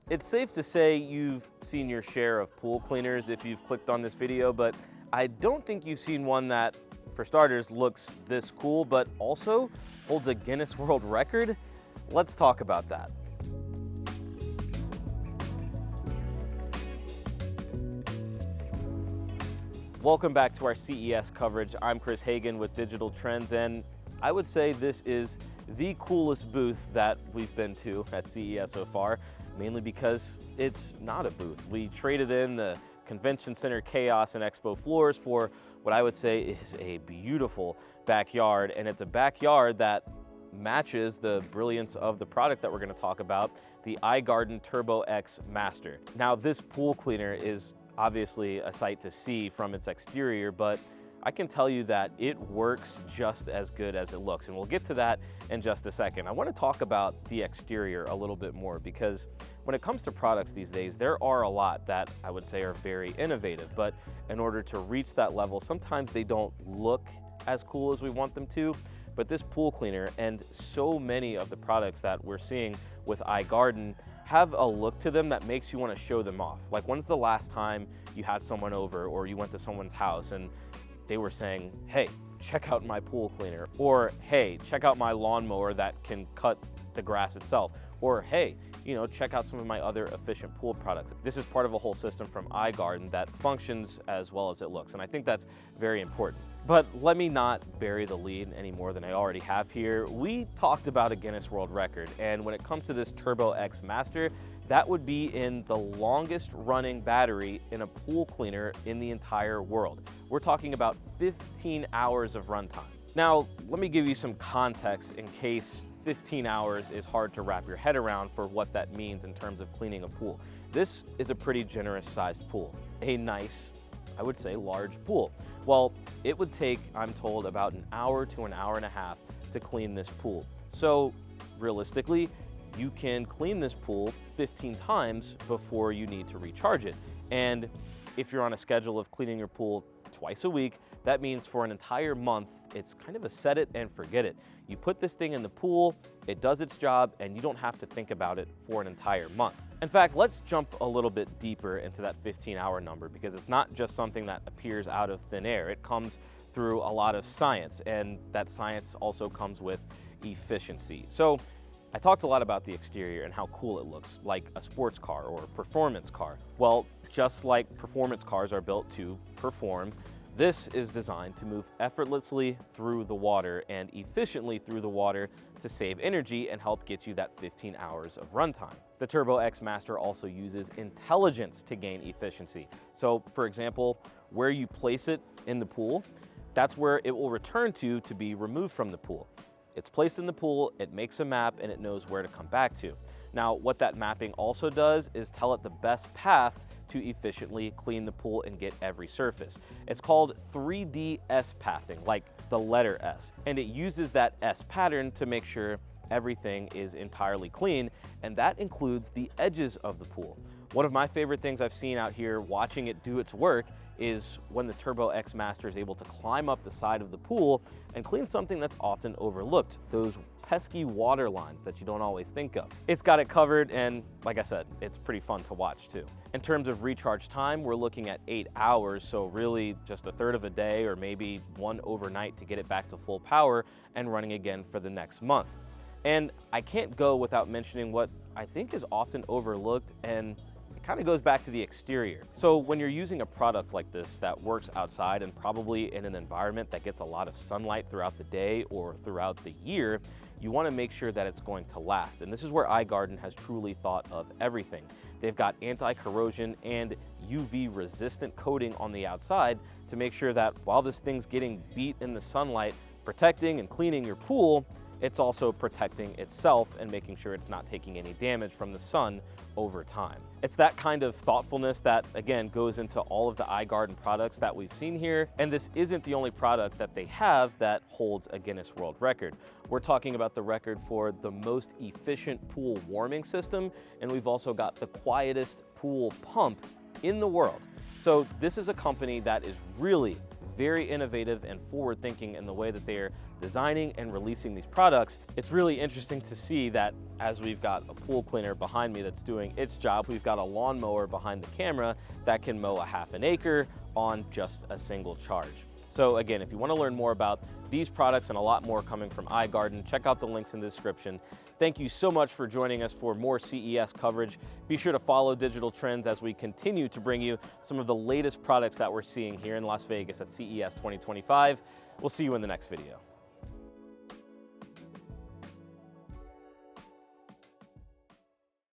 It's safe to say you've seen your share of pool cleaners if you've clicked on this video, but I don't think you've seen one that, for starters, looks this cool, but also holds a Guinness World Record. Let's talk about that. Welcome back to our CES coverage. I'm Chris Hagan with Digital Trends, and I would say this is the coolest booth that we've been to at CES so far, mainly because it's not a booth. We traded in the convention center chaos and expo floors for what I would say is a beautiful backyard, and it's a backyard that matches the brilliance of the product that we're going to talk about, the iGarden TurboX Master. Now, this pool cleaner is obviously a sight to see from its exterior, but I can tell you that it works just as good as it looks, and we'll get to that in just a second. I want to talk about the exterior a little bit more because when it comes to products these days, there are a lot that I would say are very innovative, but in order to reach that level, sometimes they don't look as cool as we want them to. But this pool cleaner and so many of the products that we're seeing with iGarden have a look to them that makes you want to show them off. Like, when's the last time you had someone over or you went to someone's house and they were saying, hey, check out my pool cleaner, or hey, check out my lawnmower that can cut the grass itself, or hey, check out some of my other efficient pool products. This is part of a whole system from iGarden that functions as well as it looks, and I think that's very important. But let me not bury the lead any more than I already have here. We talked about a Guinness World Record, and when it comes to this TurboX Master, that would be in the longest running battery in a pool cleaner in the entire world. We're talking about 15 hours of runtime. Now, let me give you some context in case 15 hours is hard to wrap your head around for what that means in terms of cleaning a pool. This is a pretty generous sized pool, a nice, I would say, large pool. Well, it would take, I'm told, about an hour to an hour and a half to clean this pool. So realistically, you can clean this pool 15 times before you need to recharge it. And if you're on a schedule of cleaning your pool twice a week, that means for an entire month, it's kind of a set it and forget it. You put this thing in the pool, it does its job, and you don't have to think about it for an entire month. In fact, let's jump a little bit deeper into that 15-hour number because it's not just something that appears out of thin air. It comes through a lot of science, and that science also comes with efficiency. So I talked a lot about the exterior and how cool it looks, like a sports car or a performance car. Well, just like performance cars are built to perform, this is designed to move effortlessly through the water and efficiently through the water to save energy and help get you that 15 hours of runtime. The TurboX Master also uses intelligence to gain efficiency. So, for example, where you place it in the pool, that's where it will return to be removed from the pool. It's placed in the pool, it makes a map, and it knows where to come back to. Now, what that mapping also does is tell it the best path to efficiently clean the pool and get every surface. It's called 3D S-pathing, like the letter S, and it uses that S pattern to make sure everything is entirely clean, and that includes the edges of the pool. One of my favorite things I've seen out here watching it do its work is when the TurboX Master is able to climb up the side of the pool and clean something that's often overlooked, those pesky water lines that you don't always think of. It's got it covered, and like I said, it's pretty fun to watch too. In terms of recharge time, we're looking at 8 hours, so really just a third of a day or maybe one overnight to get it back to full power and running again for the next month. And I can't go without mentioning what I think is often overlooked, and kind of goes back to the exterior. So when you're using a product like this that works outside and probably in an environment that gets a lot of sunlight throughout the day or throughout the year, you want to make sure that it's going to last. And this is where iGarden has truly thought of everything. They've got anti-corrosion and UV resistant coating on the outside to make sure that while this thing's getting beat in the sunlight, protecting and cleaning your pool, it's also protecting itself and making sure it's not taking any damage from the sun over time. It's that kind of thoughtfulness that, again, goes into all of the iGarden products that we've seen here, and this isn't the only product that they have that holds a Guinness World Record. We're talking about the record for the most efficient pool warming system, and we've also got the quietest pool pump in the world. So this is a company that is really very innovative and forward-thinking in the way that they're designing and releasing these products. It's really interesting to see that as we've got a pool cleaner behind me that's doing its job, we've got a lawnmower behind the camera that can mow a half an acre on just a single charge. So again, if you want to learn more about these products and a lot more coming from iGarden, check out the links in the description. Thank you so much for joining us for more CES coverage. Be sure to follow Digital Trends as we continue to bring you some of the latest products that we're seeing here in Las Vegas at CES 2025. We'll see you in the next video.